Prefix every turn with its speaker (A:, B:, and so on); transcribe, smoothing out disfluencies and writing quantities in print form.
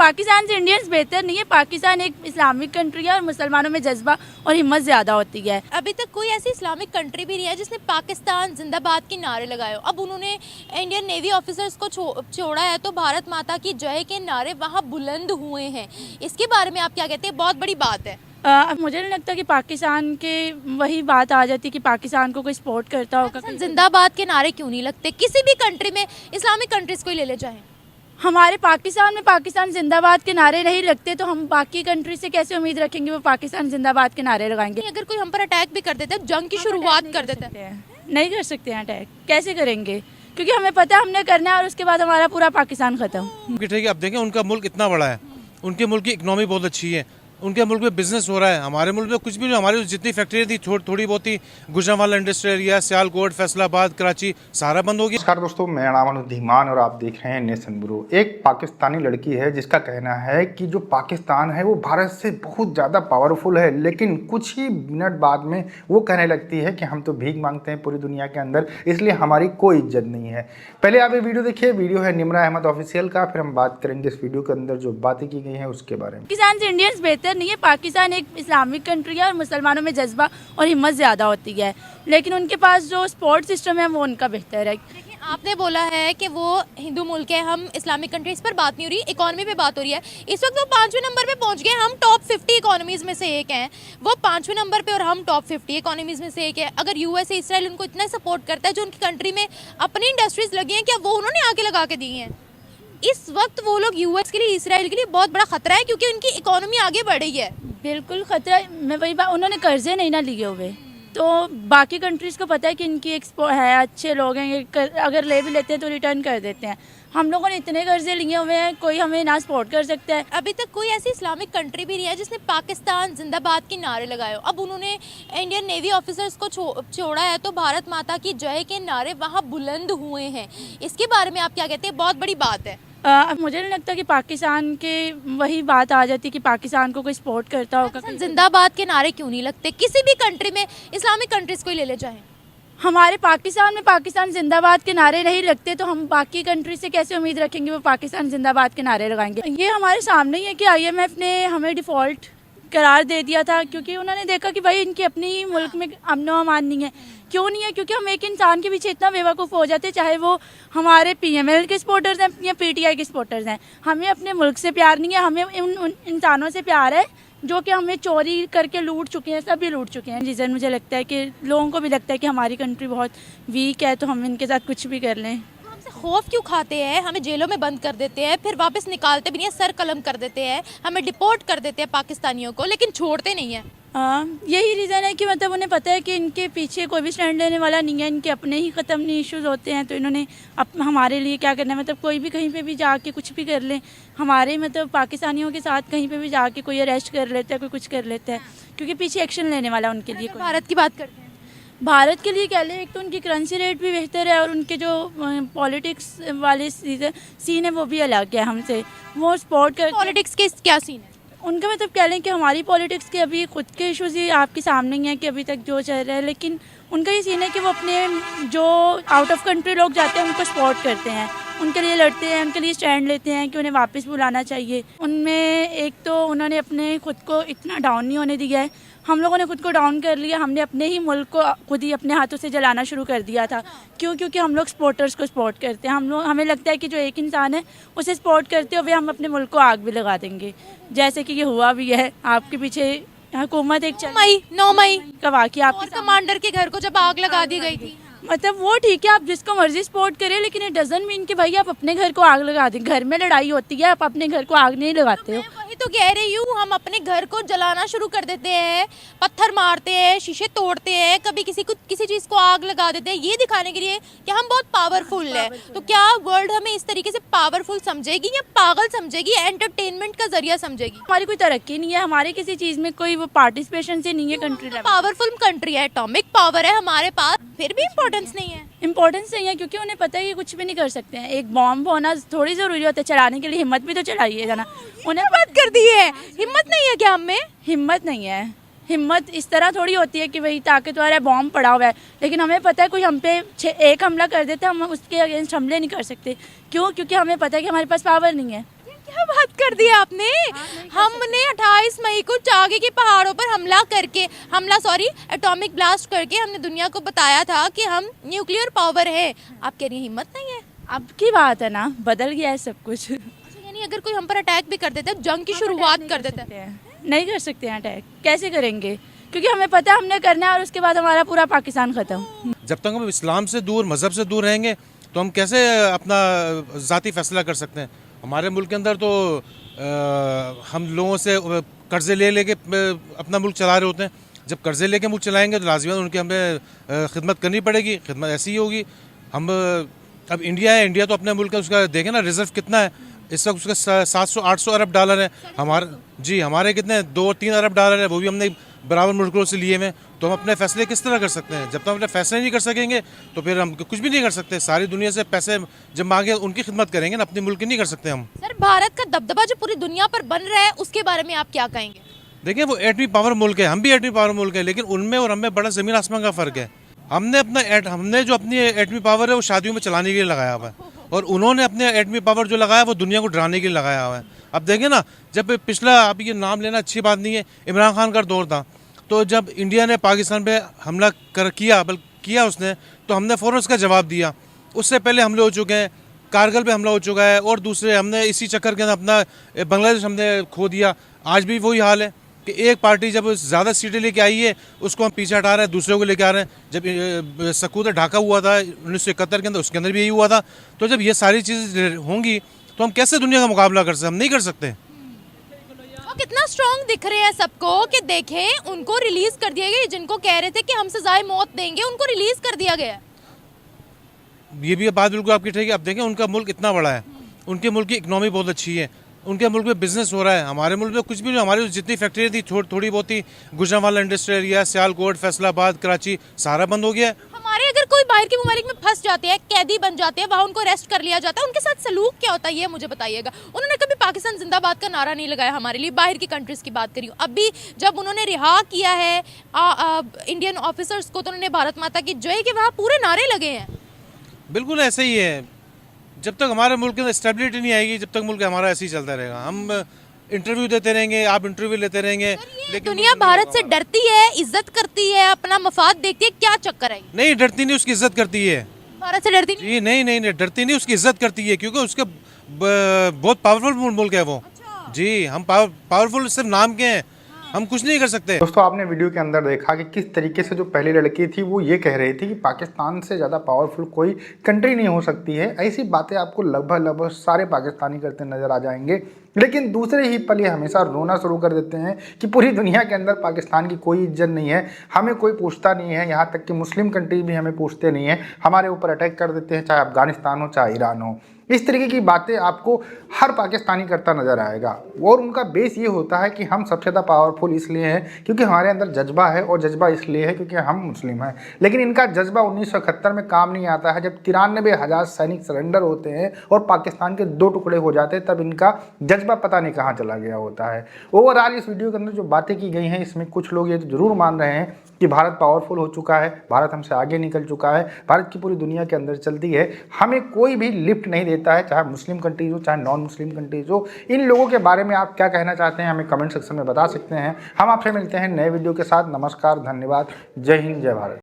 A: पाकिस्तान से इंडियंस बेहतर नहीं है। पाकिस्तान एक इस्लामिक कंट्री है और मुसलमानों में जज्बा और हिम्मत ज़्यादा होती है।
B: अभी तक कोई ऐसी इस्लामिक कंट्री भी नहीं है जिसने पाकिस्तान जिंदाबाद के नारे लगाए हो। अब उन्होंने इंडियन नेवी ऑफिसर्स को छोड़ा है तो भारत माता की जय के नारे वहाँ बुलंद हुए हैं। इसके बारे में आप क्या कहते हैं? बहुत बड़ी बात है।
A: मुझे नहीं लगता कि पाकिस्तान के वही बात आ जाती कि पाकिस्तान को कोई सपोर्ट करता होगा।
B: जिंदाबाद के नारे क्यों नहीं लगते? किसी भी कंट्री में, इस्लामिक कंट्रीज को ही ले जाएं।
A: हमारे पाकिस्तान में पाकिस्तान जिंदाबाद के नारे नहीं लगते तो हम बाकी कंट्री से कैसे उम्मीद रखेंगे वो पाकिस्तान जिंदाबाद के नारे लगाएंगे।
B: अगर कोई हम पर अटैक भी कर देता है, जंग की शुरुआत कर देता है,
A: नहीं कर सकते हैं अटैक। कैसे करेंगे? क्योंकि हमें पता है हमने करना है और उसके बाद हमारा पूरा पाकिस्तान खत्म।
C: ठीक है, अब देखें उनका मुल्क इतना बड़ा है, उनके मुल्क की इकनॉमी बहुत अच्छी है, उनके मुल्क में बिजनेस हो रहा है। हमारे मुल्क में कुछ भी नहीं। हमारी जितनी फैक्ट्रियाँ थी थोड़ी बहुत ही, गुजरांवाला इंडस्ट्रियल एरिया, सियालकोट, फैसलाबाद, कराची, सारा बंद हो गया।
D: नमस्कार दोस्तों, मेरा नाम अनुधीमान और आप देख रहे हैं नेशन ब्रो। एक पाकिस्तानी लड़की है जिसका कहना है कि जो पाकिस्तान है वो भारत से बहुत ज़्यादा पावरफुल है, लेकिन कुछ ही मिनट बाद में वो कहने लगती है कि हम तो भीख मांगते हैं पूरी दुनिया के अंदर, इसलिए हमारी कोई इज्जत नहीं है। पहले आप ये वीडियो देखिए, वीडियो है निम्रा अहमद ऑफिशियल का, फिर हम बात करेंगे इस वीडियो के अंदर जो बातें की गई हैं उसके बारे में।
A: पाकिस्तान से इंडियंस बेहतर नहीं है। पाकिस्तान एक इस्लामिक कंट्री है और मुसलमानों में जज्बा और हिम्मत ज़्यादा होती है, लेकिन उनके पास जो स्पोर्ट सिस्टम है वो उनका बेहतर है।
B: देखिए, आपने बोला है कि वो हिंदू मुल्क है, हम इस्लामिक कंट्री, इस पर बात नहीं हो रही, इकोनॉमी पे बात हो रही है। इस वक्त वो 5वें नंबर पे पहुंच गए। हम टॉप 50 इकोनॉमीज में से एक हैं, वो 5वें नंबर पे और हम टॉप 50 इकोनॉमीज में से एक है। अगर यूएसए, इसराइल उनको इतना सपोर्ट करता है, जो उनकी कंट्री में अपनी इंडस्ट्रीज लगी हैं, क्या वो उन्होंने आगे लगा के दी हैं? इस वक्त वो लोग यूएस के लिए, इसराइल के लिए बहुत बड़ा खतरा है, क्योंकि उनकी इकोनॉमी आगे बढ़ रही है।
A: बिल्कुल खतरा। मैं वही बात, उन्होंने कर्जे नहीं ना लिए हुए, तो बाकी कंट्रीज़ को पता है कि इनकी है, अच्छे लोग हैं, अगर ले भी लेते हैं तो रिटर्न कर देते हैं। हम लोगों ने इतने कर्जे लिए हुए हैं, कोई हमें ना सपोर्ट कर सकता है।
B: अभी तक कोई ऐसी इस्लामिक कंट्री भी नहीं है जिसने पाकिस्तान जिंदाबाद के नारे लगाए हो। अब उन्होंने इंडियन नेवी ऑफिसर्स को छोड़ा है तो भारत माता की जय के नारे वहाँ बुलंद हुए हैं। इसके बारे में आप क्या कहते हैं? बहुत बड़ी बात है।
A: मुझे नहीं लगता कि पाकिस्तान के वही बात आ जाती कि पाकिस्तान को कोई सपोर्ट करता होगा।
B: जिंदाबाद के नारे क्यों नहीं लगते? किसी भी कंट्री में, इस्लामिक कंट्रीज को ही ले जाएं।
A: हमारे पाकिस्तान में पाकिस्तान जिंदाबाद के नारे नहीं लगते तो हम बाकी कंट्री से कैसे उम्मीद रखेंगे वो पाकिस्तान जिंदाबाद के नारे लगाएंगे। ये हमारे सामने ही है कि IMF ने हमें डिफ़ॉल्ट करार दे दिया था, क्योंकि उन्होंने देखा कि भाई इनकी अपनी ही मुल्क में अमन व अमान नहीं है। क्यों नहीं है? क्योंकि हम एक इंसान के पीछे इतना बेवकूफ़ हो जाते, चाहे वो हमारे PML के सपोर्टर्स हैं या PTI के सपोर्टर्स हैं। हमें अपने मुल्क से प्यार नहीं है, हमें उन इंसानों से प्यार है जो कि हमें चोरी करके लूट चुके हैं, सभी लूट चुके हैं। रीज़न मुझे लगता है कि लोगों को भी लगता है कि हमारी कंट्री बहुत वीक है तो हम इनके साथ कुछ भी कर लें।
B: हमसे खौफ क्यों खाते हैं? हमें जेलों में बंद कर देते हैं, फिर वापस निकालते भी नहीं है, सर कलम कर देते हैं, हमें डिपोर्ट कर देते हैं पाकिस्तानियों को, लेकिन छोड़ते नहीं हैं।
A: यही रीज़न है कि मतलब उन्हें पता है कि इनके पीछे कोई भी स्टैंड लेने वाला नहीं है, इनके अपने ही ख़त्म नहीं इश्यूज़ होते हैं, तो इन्होंने हमारे लिए क्या करना है। मतलब कोई भी कहीं पे भी जाके कुछ भी कर ले, हमारे मतलब पाकिस्तानियों के साथ कहीं पे भी जाके कोई अरेस्ट कर लेता है, कोई कुछ कर लेता है, क्योंकि पीछे एक्शन लेने वाला उनके लिए।
B: भारत की बात करते हैं,
A: भारत के लिए कह लें, एक तो उनकी करेंसी रेट भी बेहतर है और उनके जो पॉलिटिक्स वाले सीन है वो भी अलग है हमसे। वो सपोर्ट कर
B: पॉलिटिक्स के क्या सीन है
A: उनका, मतलब कह लें कि हमारी पॉलिटिक्स के अभी खुद के इश्यूज़ ही आपके सामने ही हैं कि अभी तक जो चल रहा है, लेकिन उनका ये सीन है कि वो अपने जो आउट ऑफ कंट्री लोग जाते हैं उनको सपोर्ट करते हैं, उनके लिए लड़ते हैं, उनके लिए स्टैंड लेते हैं कि उन्हें वापस बुलाना चाहिए। उनमें एक तो उन्होंने अपने खुद को इतना डाउन नहीं होने दिया है, हम लोगों ने खुद को डाउन कर लिया। हमने अपने ही मुल्क को खुद ही अपने हाथों से जलाना शुरू कर दिया था। क्यों? क्योंकि हम लोग सपोर्टर्स को सपोर्ट करते हैं। हमें लगता है कि जो एक इंसान है उसे सपोर्ट करते हुए हम अपने मुल्क को आग भी लगा देंगे, जैसे कि ये हुआ भी है। आपके पीछे हुकूमत एक
B: 9 मई
A: का वाक़या,
B: और कमांडर के घर को जब आग लगा दी गई थी।
A: मतलब वो ठीक है, आप जिसको मर्जी सपोर्ट करें, लेकिन इट डजंट मीन कि भाई आप अपने घर को आग लगा दें। घर में लड़ाई होती है, आप अपने घर को आग नहीं लगाते हो।
B: वही तो कह रही हूँ, हम अपने घर को जलाना शुरू कर देते हैं, पत्थर मारते हैं, शीशे तोड़ते हैं, कभी किसी चीज़ को आग लगा देते हैं, ये दिखाने के लिए कि हम बहुत पावरफुल है। तो क्या वर्ल्ड हमें इस तरीके से पावरफुल समझेगी या पागल समझेगी, एंटरटेनमेंट का जरिया समझेगी?
A: हमारी कोई तरक्की नहीं है, हमारे किसी चीज़ में कोई वो पार्टिसिपेशन से नहीं है कंट्री लेवल।
B: पावरफुल कंट्री है, एटॉमिक पावर है हमारे पास, फिर भी इम्पोर्टेंस नहीं है।
A: इम्पोर्टेंस नहीं है क्योंकि उन्हें पता है कि कुछ भी नहीं कर सकते हैं। एक बॉम्ब होना थोड़ी ज़रूरी होता है, चलाने के लिए हिम्मत भी तो चाहिए ना। उन्हें
B: बात कर दी है, हिम्मत नहीं है क्या हम में?
A: हिम्मत नहीं है। हिम्मत इस तरह थोड़ी होती है कि वही ताकतवर है, बॉम्ब पड़ा हुआ है, लेकिन हमें पता है कोई हम पे एक हमला कर देता है, हम उसके अगेंस्ट हमले नहीं कर सकते। क्यों? क्योंकि हमें पता है कि हमारे पास पावर नहीं है।
B: क्या बात कर दी आपने। हमने 28 मई को चागे के पहाड़ों पर एटॉमिक ब्लास्ट करके हमने दुनिया को बताया था कि हम न्यूक्लियर पावर है। आप कह रही हैं हिम्मत नहीं है।
A: अब की बात है ना, बदल गया है सब कुछ।
B: अच्छा, यानी अगर कोई हम पर अटैक भी कर देता है, जंग की शुरुआत कर देता है,
A: नहीं कर सकते हैं अटैक। कैसे करेंगे? क्योंकि हमें पता है हमने करना है और उसके बाद हमारा पूरा पाकिस्तान खत्म।
C: जब तक हम इस्लाम से दूर, मज़हब से दूर रहेंगे तो हम कैसे अपना ज़ाती फ़ैसला कर सकते हैं। हमारे मुल्क के अंदर तो हम लोगों से कर्ज़े ले लेके अपना मुल्क चला रहे होते हैं। जब कर्ज़े लेके मुल्क चलाएंगे तो लाज़िमन उनकी हमें खिदमत करनी पड़ेगी। खिदमत ऐसी ही होगी। हम अब इंडिया है, इंडिया तो अपने मुल्क का उसका देखें ना रिज़र्व कितना है इस वक्त, उसका 700-800 अरब डॉलर है। हमारे कितने 2-3 अरब डॉलर है, वो भी हमने बराबर मुल्कों से लिए हुए। तो हम अपने फैसले किस तरह कर सकते हैं? जब तक अपने फैसले नहीं कर सकेंगे तो फिर हम कुछ भी नहीं कर सकते। सारी दुनिया से पैसे जब मांगे उनकी खिदमत करेंगे ना, अपने मुल्क की नहीं कर सकते हम।
B: सर भारत का दबदबा जो पूरी दुनिया पर बन रहा है उसके बारे में आप क्या कहेंगे?
C: देखिए, वो एटमी पावर मुल्क है, हम भी एटमी पावर मुल्क है, लेकिन उनमें और हमें बड़ा ज़मीन आसमान का फ़र्क है। हमने जो अपनी एटमी पावर है वो शादियों में चलाने के लिए लगाया हुआ है, और उन्होंने अपने एटमी पावर जो लगाया वो दुनिया को डराने के लिए लगाया हुआ है। अब देखें ना, जब पिछला, अब ये नाम लेना अच्छी बात नहीं है, इमरान खान का दौर था, तो जब इंडिया ने पाकिस्तान पे हमला किया उसने, तो हमने फ़ौरन उसका जवाब दिया। उससे पहले हमले हो चुके हैं, कारगिल पे हमला हो चुका है, और दूसरे हमने इसी चक्कर के अंदर अपना बांग्लादेश हमने खो दिया। आज भी वही हाल है कि एक पार्टी जब ज़्यादा सीटें लेके आई है उसको हम पीछे हटा रहे हैं, दूसरे को लेके आ रहे हैं। जब सकूत ढाका हुआ था 1971 के अंदर, उसके अंदर भी यही हुआ था। तो जब ये सारी चीज़ें होंगी तो हम कैसे दुनिया का मुकाबला कर सकते? हम नहीं कर सकते।
B: वो कितना स्ट्रॉन्ग दिख रहे हैं सबको कि देखें उनको रिलीज कर दिया गया, जिनको कह रहे थे कि हम सजाए मौत देंगे उनको रिलीज कर दिया गया।
C: ये भी बात बिल्कुल आपकी ठीक है। अब देखें, उनका मुल्क इतना बड़ा है, उनके मुल्क की इकनॉमी बहुत अच्छी है, उनके मुल्क में बिजनेस हो रहा है। हमारे मुल्क में कुछ भी नहीं। हमारी जितनी फैक्ट्री थी थोड़ी बहुत थी, गुजरांवाला इंडस्ट्री एरिया, सियालकोट, फैसलाबाद, कराची, सारा बंद हो गया है।
B: हमारे अगर कोई बाहर के ममालिक में फंस जाते हैं, कैदी बन जाते हैं, वहाँ उनको अरेस्ट कर लिया जाता है, उनके साथ सलूक क्या होता है ये मुझे बताइएगा। उन्होंने कभी पाकिस्तान जिंदाबाद का नारा नहीं लगाया हमारे लिए। बाहर की कंट्रीज की बात करी, अभी जब उन्होंने रिहा किया है इंडियन ऑफिसर्स को, तो उन्होंने भारत माता की जय के वहाँ पूरे नारे लगे हैं।
C: बिल्कुल ऐसे ही है। जब तक हमारे मुल्क के अंदर स्टेबिलिटी नहीं आएगी, जब तक मुल्क हमारा ऐसे ही चलता रहेगा। हम इंटरव्यू देते रहेंगे, आप इंटरव्यू लेते रहेंगे, लेकिन
B: दुनिया भारत से डरती है, इज्जत करती है, अपना मफाद देखती है, क्या चक्कर है?
C: नहीं डरती नहीं, उसकी इज्जत करती है।
B: भारत से डरती नहीं?
C: जी नहीं, डरती नहीं, उसकी इज्जत करती है, क्योंकि उसके बहुत पावरफुल मुल्क है वो। जी, हम पावरफुल सिर्फ नाम के हैं, हम कुछ नहीं कर सकते।
D: दोस्तों, आपने वीडियो के अंदर देखा कि किस तरीके से जो पहली लड़की थी वो ये कह रही थी कि पाकिस्तान से ज़्यादा पावरफुल कोई कंट्री नहीं हो सकती है। ऐसी बातें आपको लगभग सारे पाकिस्तानी करते नजर आ जाएंगे, लेकिन दूसरे ही पल ये हमेशा रोना शुरू कर देते हैं कि पूरी दुनिया के अंदर पाकिस्तान की कोई इज्जत नहीं है, हमें कोई पूछता नहीं है। यहाँ तक कि मुस्लिम कंट्री भी हमें पूछते नहीं है, हमारे ऊपर अटैक कर देते हैं, चाहे अफगानिस्तान हो चाहे ईरान हो। इस तरीके की बातें आपको हर पाकिस्तानी करता नज़र आएगा, और उनका बेस ये होता है कि हम सबसे ज़्यादा पावरफुल इसलिए हैं क्योंकि हमारे अंदर जज्बा है, और जज्बा इसलिए है क्योंकि हम मुस्लिम हैं। लेकिन इनका जज्बा 1971 में काम नहीं आता है, जब 93,000 सैनिक सरेंडर होते हैं और पाकिस्तान के 2 टुकड़े हो जाते हैं, तब इनका जज्बा पता नहीं कहाँ चला गया होता है। ओवरऑल इस वीडियो के अंदर जो बातें की गई हैं, इसमें कुछ लोग ये जरूर मान रहे हैं कि भारत पावरफुल हो चुका है, भारत हमसे आगे निकल चुका है, भारत की पूरी दुनिया के अंदर चलती है, हमें कोई भी लिफ्ट नहीं देता है, चाहे मुस्लिम कंट्रीज हो चाहे नॉन मुस्लिम कंट्रीज हो। इन लोगों के बारे में आप क्या कहना चाहते हैं हमें कमेंट सेक्शन में बता सकते हैं। हम आपसे मिलते हैं नए वीडियो के साथ। नमस्कार, धन्यवाद, जय हिंद, जय भारत।